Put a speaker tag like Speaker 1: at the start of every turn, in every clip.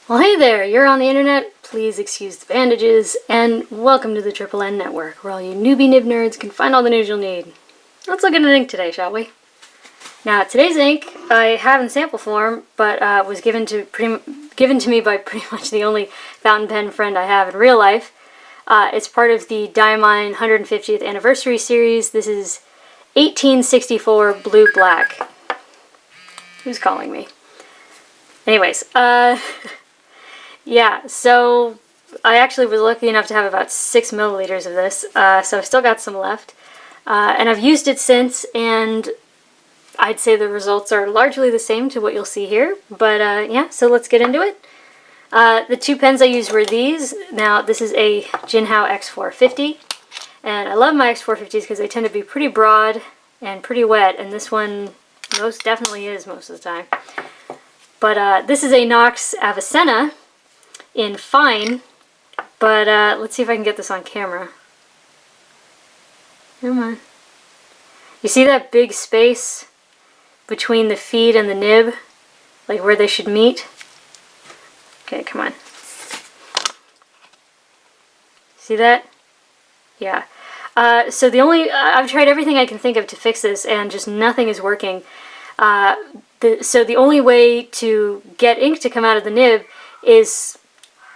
Speaker 1: Well, hey there, you're on the internet, please excuse the bandages, and welcome to the Triple N Network, where all you newbie nib nerds can find all the news you'll need. Let's look at an ink today, shall we? Now, today's ink I have in sample form, but was given to me by pretty much the only fountain pen friend I have in real life. It's part of the Diamine 150th anniversary series. This is 1864 Blue Black. Who's calling me? Anyways, yeah, so I actually was lucky enough to have about 6 milliliters of this, so I've still got some left. And I've used it since, and I'd say the results are largely the same to what you'll see here. But yeah, so let's get into it. The two pens I used were these. Now, this is a JinHao X450, and I love my X450s because they tend to be pretty broad and pretty wet, and this one most definitely is most of the time. But this is a Knox Avicenna in fine, but let's see if I can get this on camera. Come on. You see that big space between the feed and the nib? Like where they should meet? Okay, come on. See that? Yeah. So I've tried everything I can think of to fix this, and just nothing is working. So the only way to get ink to come out of the nib is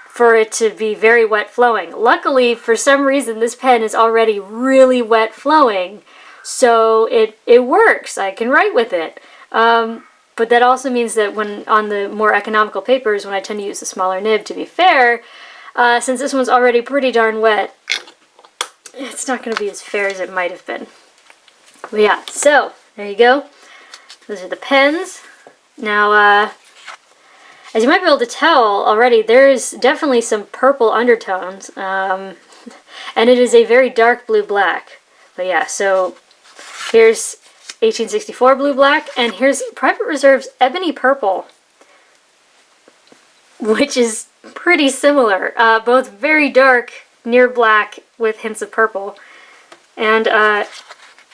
Speaker 1: for it to be very wet flowing. Luckily, for some reason, this pen is already really wet flowing, so it works. I can write with it. But that also means that when on the more economical papers, when I tend to use the smaller nib, to be fair, since this one's already pretty darn wet, it's not going to be as fair as it might have been. But yeah, so there you go. Those are the pens. Now, as you might be able to tell already, there's definitely some purple undertones, and it is a very dark blue-black. But yeah, so here's 1864 blue-black, and here's Private Reserve's ebony purple, which is pretty similar. Both very dark, near black, with hints of purple. And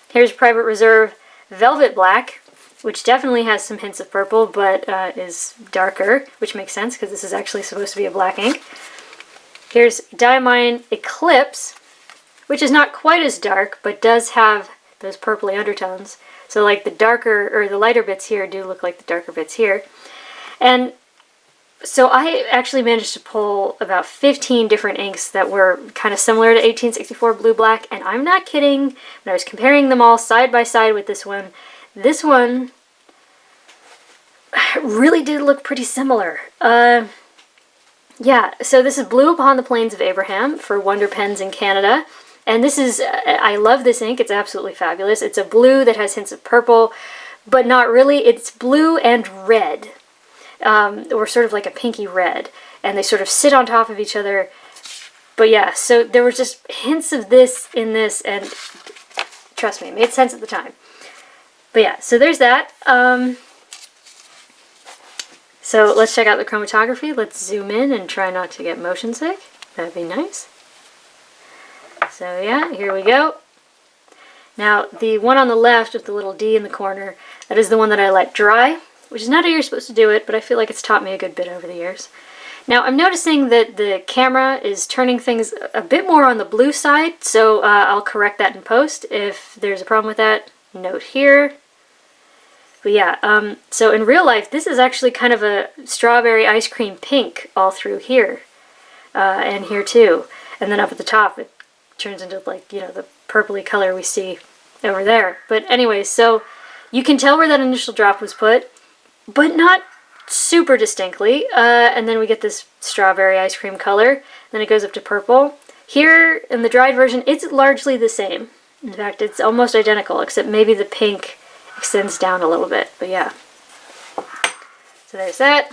Speaker 1: here's Private Reserve velvet black, which definitely has some hints of purple, but is darker, which makes sense because this is actually supposed to be a black ink. Here's Diamine Eclipse, which is not quite as dark, but does have those purpley undertones. So like the darker, or the lighter bits here do look like the darker bits here. And so I actually managed to pull about 15 different inks that were kind of similar to 1864 Blue Black, and I'm not kidding. When I was comparing them all side by side with this one really did look pretty similar. Yeah, so this is Blue Upon the Plains of Abraham for Wonder Pens in Canada. And this is, I love this ink, it's absolutely fabulous. It's a blue that has hints of purple, but not really. It's blue and red, or sort of like a pinky red. And they sort of sit on top of each other. But yeah, so there were just hints of this in this, and trust me, it made sense at the time. But yeah, so there's that. So let's check out the chromatography. Let's zoom in and try not to get motion sick. That'd be nice. So yeah, here we go. Now, the one on the left with the little D in the corner, that is the one that I let dry, which is not how you're supposed to do it, but I feel like it's taught me a good bit over the years. Now, I'm noticing that the camera is turning things a bit more on the blue side, so I'll correct that in post. If there's a problem with that, note here. But yeah, so in real life, this is actually kind of a strawberry ice cream pink all through here, and here too. And then up at the top, it turns into, like, you know, the purpley color we see over there. But anyways, so you can tell where that initial drop was put, but not super distinctly. And then we get this strawberry ice cream color. Then it goes up to purple. Here, in the dried version, it's largely the same. In fact, it's almost identical, except maybe the pink extends down a little bit, but yeah. So there's that.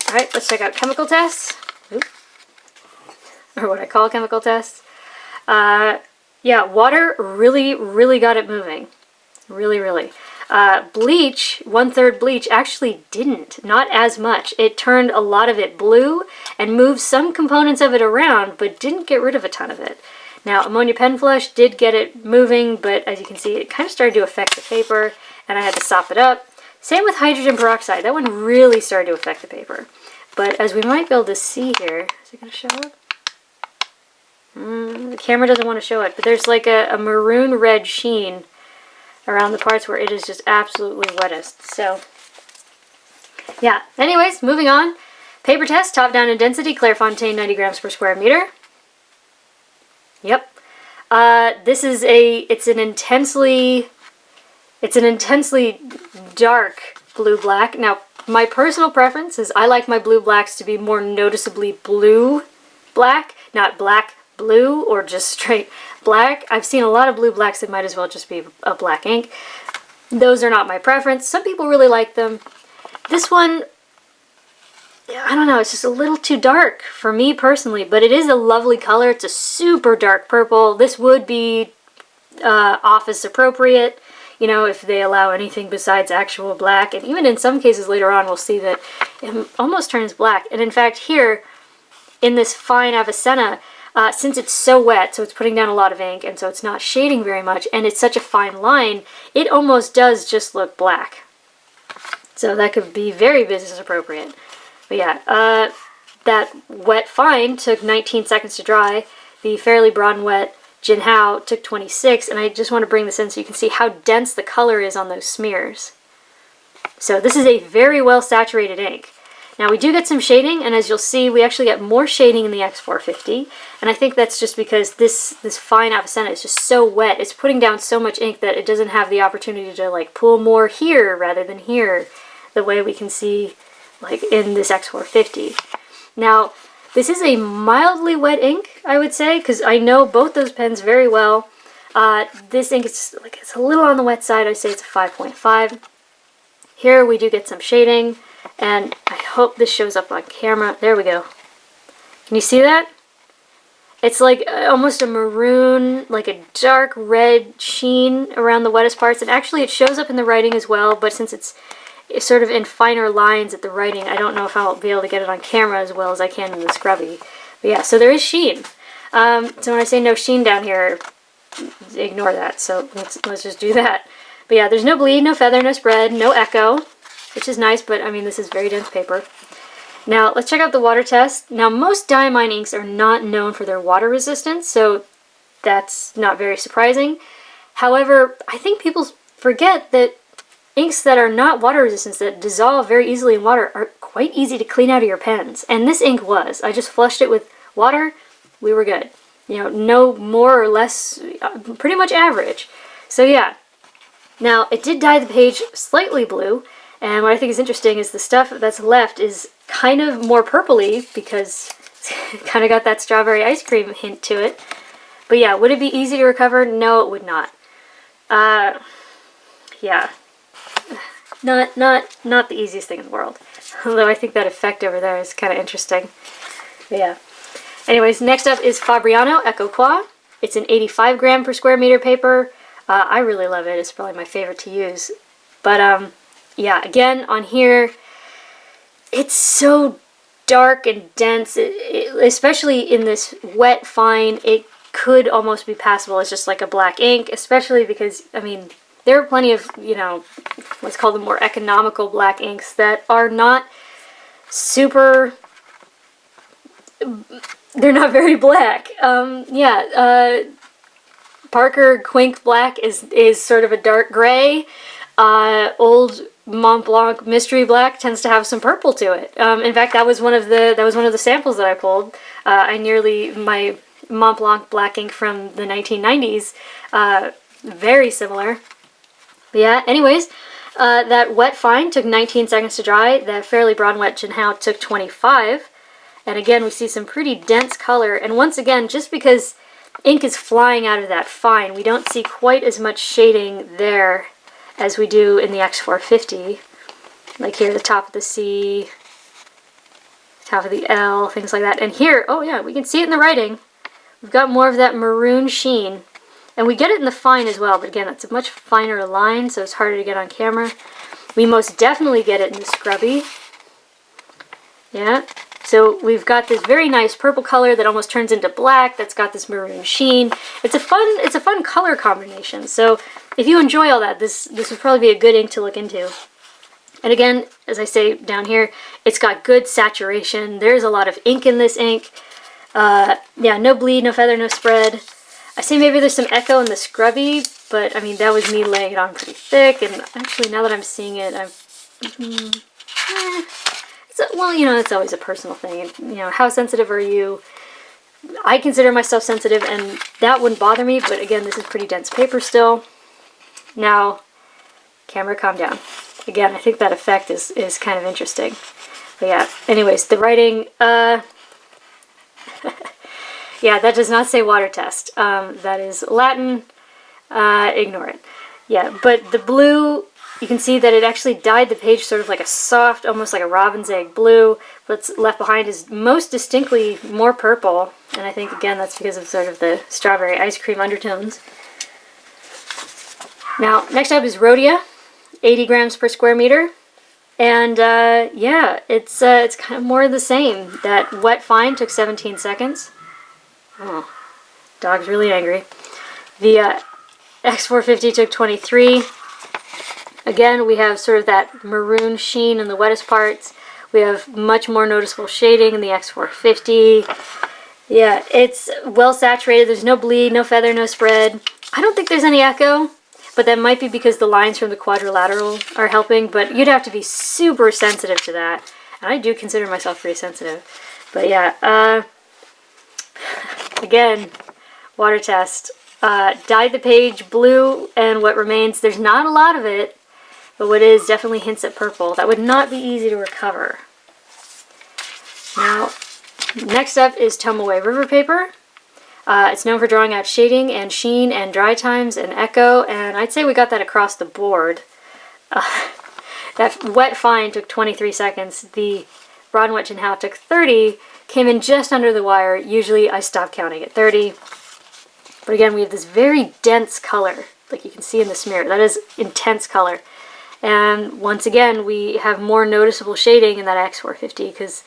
Speaker 1: Alright, let's check out chemical tests. Oops. Or what I call chemical tests. Yeah, water really got it moving. Really. Bleach, 1/3 bleach, actually didn't. Not as much. It turned a lot of it blue and moved some components of it around, but didn't get rid of a ton of it. Now, ammonia pen flush did get it moving, but as you can see, it kind of started to affect the paper, and I had to sop it up. Same with hydrogen peroxide. That one really started to affect the paper. But as we might be able to see here, is it going to show up? The camera doesn't want to show it, but there's like a maroon red sheen around the parts where it is just absolutely wettest. So, yeah. Anyways, moving on. Paper test, top down in density, Clairefontaine 90 grams per square meter. Yep. This is it's an intensely dark blue-black. Now, my personal preference is I like my blue-blacks to be more noticeably blue-black, not black-blue or just straight black. I've seen a lot of blue-blacks that might as well just be a black ink. Those are not my preference. Some people really like them. This one, I don't know, it's just a little too dark for me personally, but it is a lovely color. It's a super dark purple. This would be office appropriate, you know, if they allow anything besides actual black. And even in some cases later on, we'll see that it almost turns black. And in fact, here in this fine Avicenna, since it's so wet, so it's putting down a lot of ink, and so it's not shading very much, and it's such a fine line, it almost does just look black. So that could be very business appropriate. But yeah, that wet fine took 19 seconds to dry. The fairly broad and wet JinHao took 26, and I just want to bring this in so you can see how dense the color is on those smears. So this is a very well saturated ink. Now we do get some shading, and as you'll see, we actually get more shading in the X450, and I think that's just because this fine Avicenna is just so wet. It's putting down so much ink that it doesn't have the opportunity to like pull more here rather than here, the way we can see like in this X450. Now, this is a mildly wet ink, I would say, because I know both those pens very well. This ink is like, it's a little on the wet side. I say it's a 5.5. Here we do get some shading, and I hope this shows up on camera. There we go. Can you see that? It's like almost a maroon, like a dark red sheen around the wettest parts, and actually it shows up in the writing as well, but since it's sort of in finer lines at the writing, I don't know if I'll be able to get it on camera as well as I can in the scrubby. But yeah, so there is sheen. So when I say no sheen down here, ignore that. So let's just do that. But yeah, there's no bleed, no feather, no spread, no echo, which is nice, but I mean, this is very dense paper. Now, let's check out the water test. Now, most Diamine inks are not known for their water resistance, so that's not very surprising. However, I think people forget that inks that are not water resistant, that dissolve very easily in water, are quite easy to clean out of your pens. And this ink was. I just flushed it with water. We were good. You know, no more or less, pretty much average. So yeah. Now, it did dye the page slightly blue. And what I think is interesting is the stuff that's left is kind of more purpley because it's kind of got that strawberry ice cream hint to it. But yeah, would it be easy to recover? No, it would not. Yeah. Not the easiest thing in the world. Although I think that effect over there is kind of interesting. But yeah. Anyways, next up is Fabriano Eco Qua. It's an 85 gram per square meter paper. I really love it. It's probably my favorite to use. But yeah, again, on here, it's so dark and dense. Especially in this wet fine, it could almost be passable as just like a black ink. Especially because, I mean, there are plenty of, you know, let's call them more economical black inks that are not super, they're not very black. Parker Quink Black is sort of a dark gray. Old Mont Blanc Mystery Black tends to have some purple to it. In fact, that was one of the samples that I pulled. My Mont Blanc black ink from the 1990s, very similar. But yeah, anyways, that wet fine took 19 seconds to dry. That fairly broad and wet JinHao took 25. And again, we see some pretty dense color. And once again, just because ink is flying out of that fine, we don't see quite as much shading there as we do in the X450. Like here, the top of the C, top of the L, things like that. And here, oh yeah, we can see it in the writing. We've got more of that maroon sheen. And we get it in the fine as well, but again, it's a much finer line, so it's harder to get on camera. We most definitely get it in the scrubby. Yeah, so we've got this very nice purple color that almost turns into black, that's got this maroon sheen. It's a fun color combination, so if you enjoy all that, this would probably be a good ink to look into. And again, as I say down here, it's got good saturation. There's a lot of ink in this ink. Yeah, no bleed, no feather, no spread. I say maybe there's some echo in the scrubby, but I mean, that was me laying it on pretty thick. And actually, now that I'm seeing it, well, you know, it's always a personal thing. You know, how sensitive are you? I consider myself sensitive, and that wouldn't bother me, but again, this is pretty dense paper still. Now, camera, calm down. Again, I think that effect is kind of interesting. But yeah, anyways, the writing, yeah, that does not say water test. That is Latin. Ignore it. Yeah, but the blue, you can see that it actually dyed the page sort of like a soft, almost like a robin's egg blue. What's left behind is most distinctly more purple. And I think, again, that's because of sort of the strawberry ice cream undertones. Now, next up is Rhodia, 80 grams per square meter. And yeah, it's kind of more of the same. That wet fine took 17 seconds. Oh, dog's really angry. The X450 took 23. Again, we have sort of that maroon sheen in the wettest parts. We have much more noticeable shading in the X450. Yeah, it's well saturated. There's no bleed, no feather, no spread. I don't think there's any echo, but that might be because the lines from the quadrilateral are helping, but you'd have to be super sensitive to that. And I do consider myself pretty sensitive. But yeah, again, water test. Dyed the page blue, and what remains, there's not a lot of it, but what is definitely hints at purple. That would not be easy to recover. Now, next up is Tomoe River paper. It's known for drawing out shading and sheen and dry times and echo, and I'd say we got that across the board. That wet fine took 23 seconds. The broad and wet JinHao took 30, came in just under the wire. Usually I stop counting at 30. But again, we have this very dense color, like you can see in the smear. That is intense color. And once again, we have more noticeable shading in that X450 because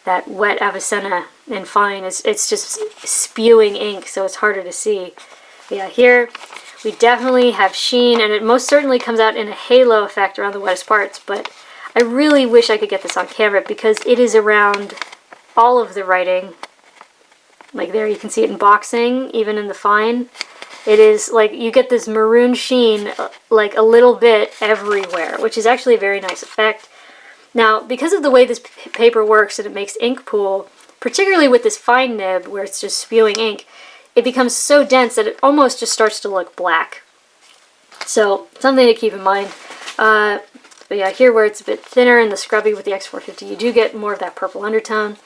Speaker 1: that wet Avicenna and fine, it's just spewing ink, so it's harder to see. But yeah, here we definitely have sheen, and it most certainly comes out in a halo effect around the wettest parts, but I really wish I could get this on camera because it is around all of the writing. Like there, you can see it in boxing, even in the fine. It is like you get this maroon sheen like a little bit everywhere, which is actually a very nice effect. Now, because of the way this paper works and it makes ink pool, particularly with this fine nib where it's just spewing ink, it becomes so dense that it almost just starts to look black. So, something to keep in mind. But yeah, here where it's a bit thinner in the scrubby with the X450, you do get more of that purple undertone.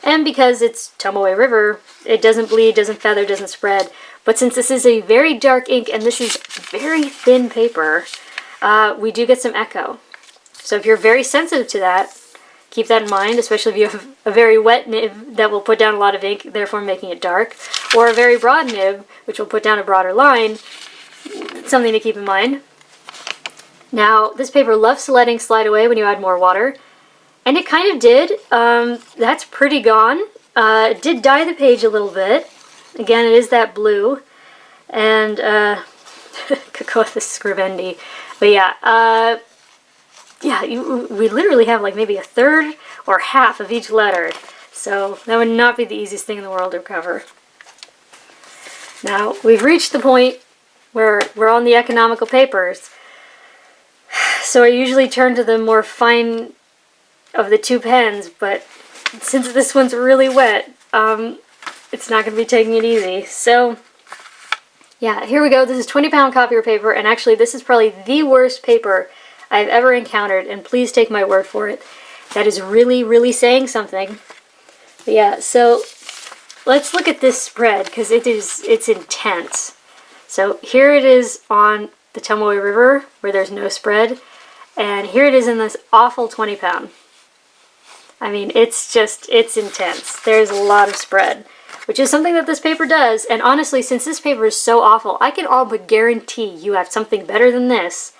Speaker 1: And because it's Tomoe River, it doesn't bleed, doesn't feather, doesn't spread. But since this is a very dark ink and this is very thin paper, we do get some echo. So if you're very sensitive to that, keep that in mind, especially if you have a very wet nib that will put down a lot of ink, therefore making it dark, or a very broad nib, which will put down a broader line. Something to keep in mind. Now, this paper loves to letting slide away when you add more water. And it kind of did. That's pretty gone. It did dye the page a little bit. Again, it is that blue. And, could go with the scribendi. But yeah, we literally have like maybe a third or half of each letter. So that would not be the easiest thing in the world to recover. Now, we've reached the point where we're on the economical papers. So I usually turn to the more fine of the two pens, but since this one's really wet, it's not going to be taking it easy. So, yeah, here we go. This is 20-pound copier paper, and actually this is probably the worst paper I've ever encountered, and please take my word for it. That is really, really saying something. But yeah, so let's look at this spread, because it's intense. So here it is on the Tomoe River, where there's no spread, and here it is in this awful 20-pound. I mean, it's intense. There's a lot of spread, which is something that this paper does. And honestly, since this paper is so awful, I can all but guarantee you have something better than this.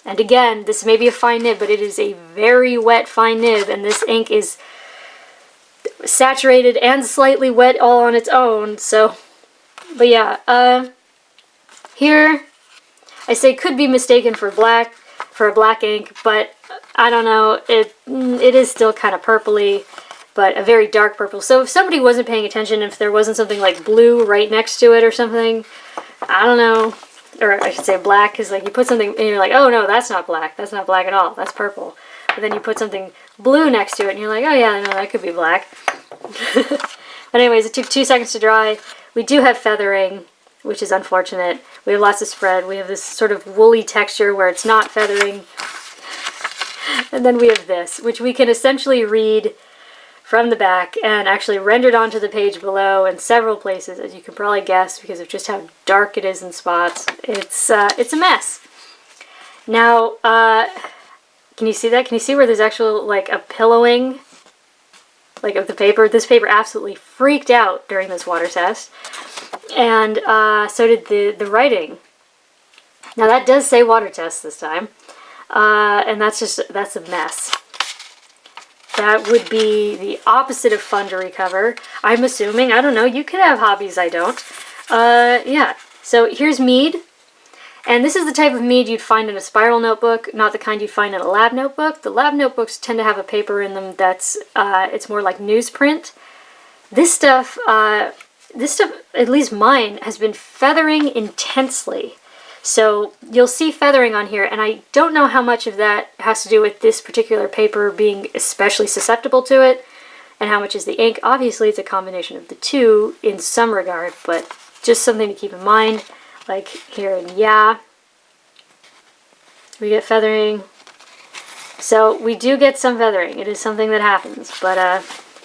Speaker 1: And again, this may be a fine nib, but it is a very wet fine nib, and this ink is saturated and slightly wet all on its own. So, but yeah, here I say could be mistaken for a black ink, but I don't know, it is still kind of purpley, but a very dark purple. So if somebody wasn't paying attention, if there wasn't something like blue right next to it or something, I don't know, or I should say black, because like you put something and you're like, oh no, that's not black at all, that's purple. But then you put something blue next to it and you're like, oh yeah, no, that could be black. But anyways, it took 2 seconds to dry. We do have feathering, which is unfortunate. We have lots of spread. We have this sort of woolly texture where it's not feathering. And then we have this, which we can essentially read from the back and actually rendered onto the page below in several places, as you can probably guess, because of just how dark it is in spots. It's a mess. Now, can you see that? Can you see where there's actual, like, a pillowing, like, of the paper? This paper absolutely freaked out during this water test. And so did the writing. Now that does say water test this time. And that's a mess. That would be the opposite of fun to recover. I'm assuming, I don't know, you could have hobbies, I don't. Yeah, so here's Mead. And this is the type of Mead you'd find in a spiral notebook, not the kind you'd find in a lab notebook. The lab notebooks tend to have a paper in them that's, it's more like newsprint. This stuff, at least mine, has been feathering intensely. So you'll see feathering on here, and I don't know how much of that has to do with this particular paper being especially susceptible to it, and how much is the ink. Obviously, it's a combination of the two in some regard, but just something to keep in mind. Like here in Yeah, we get feathering. So we do get some feathering. It is something that happens, but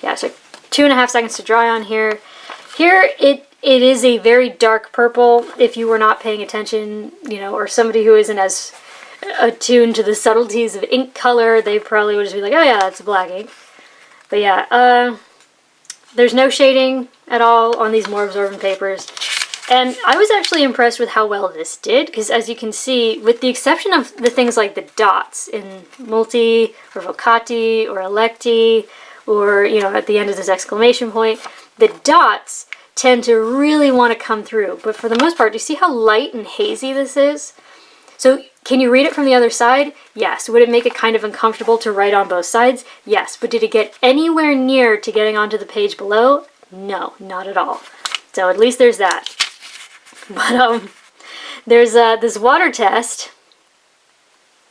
Speaker 1: yeah, it took 2.5 seconds to dry on here. Here, it is a very dark purple. If you were not paying attention, you know, or somebody who isn't as attuned to the subtleties of ink color, they probably would just be like, oh yeah, that's black ink. But yeah, there's no shading at all on these more absorbent papers. And I was actually impressed with how well this did, because as you can see, with the exception of the things like the dots in multi, or vocati, or electi, or, you know, at the end of this exclamation point, the dots tend to really want to come through. But for the most part, do you see how light and hazy this is? So can you read it from the other side? Yes. Would it make it kind of uncomfortable to write on both sides? Yes. But did it get anywhere near to getting onto the page below? No, not at all. So at least there's that. But there's this water test.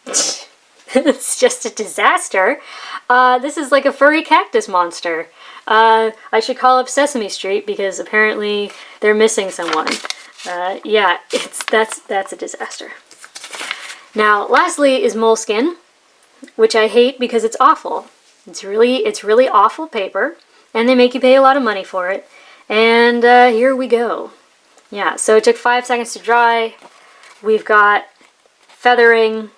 Speaker 1: It's just a disaster. This is like a furry cactus monster. I should call up Sesame Street because apparently they're missing someone. Yeah, that's a disaster. Now, lastly is Moleskine, which I hate because it's awful. It's really awful paper, and they make you pay a lot of money for it. And here we go. Yeah, so it took 5 seconds to dry. We've got feathering.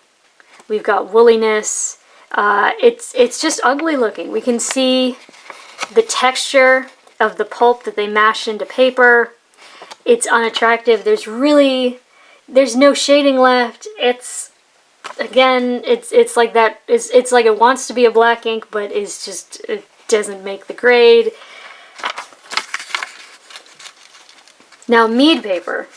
Speaker 1: We've got woolliness. It's just ugly looking. We can see the texture of the pulp that they mashed into paper. It's unattractive. There's no shading left. It's like that. It's like it wants to be a black ink, but it doesn't make the grade. Now Mead paper,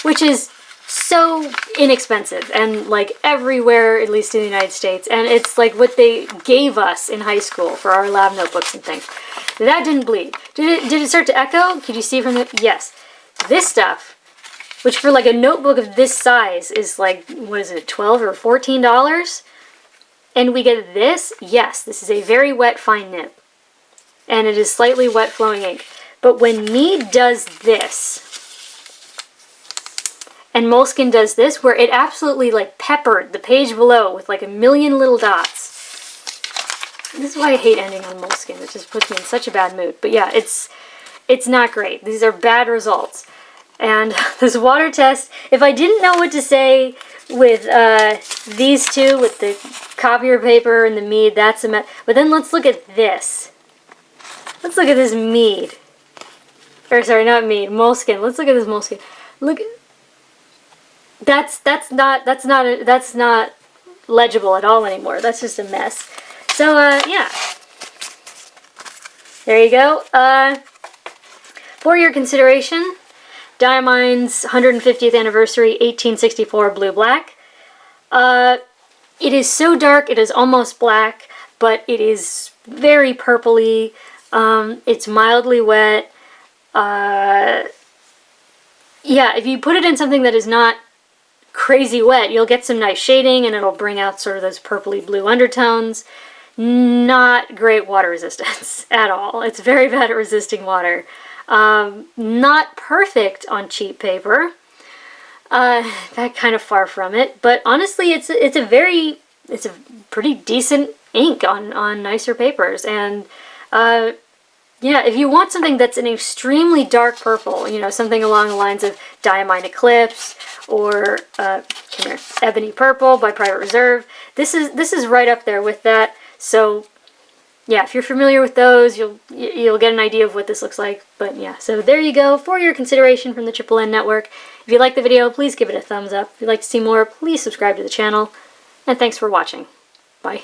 Speaker 1: which is so inexpensive and like everywhere, at least in the United States, and it's like what they gave us in high school for our lab notebooks and things. That didn't bleed. Did it start to echo? Could you see from it? Yes. This stuff, which for like a notebook of this size is like, what is it, $12 or $14? And we get this? Yes, this is a very wet fine nib. And it is slightly wet flowing ink. But when Mead does this, and Moleskine does this, where it absolutely like peppered the page below with like a million little dots. This is why I hate ending on Moleskine. It just puts me in such a bad mood. But yeah, it's not great. These are bad results. And this water test, if I didn't know what to say with these two, with the copier paper and the Mead, that's a mess. But then let's look at this. Let's look at this Mead. Or sorry, not Mead, Moleskine. Let's look at this Moleskine. Look, that's not legible at all anymore. That's just a mess. So yeah, there you go. For your consideration, Diamine's 150th anniversary 1864 blue black. it is so dark, it is almost black, but it is very purpley. It's mildly wet. Yeah, if you put it in something that is not crazy wet, you'll get some nice shading and it'll bring out sort of those purpley blue undertones. Not great water resistance at all. It's very bad at resisting water. Not perfect on cheap paper. That kind of far from it, but honestly, it's a pretty decent ink on nicer papers. And yeah, if you want something that's an extremely dark purple, you know, something along the lines of Diamine Eclipse or Ebony Purple by Private Reserve, this is right up there with that. So yeah, if you're familiar with those, you'll get an idea of what this looks like. But yeah, so there you go for your consideration from the Triple N Network. If you liked the video, please give it a thumbs up. If you'd like to see more, please subscribe to the channel. And thanks for watching. Bye.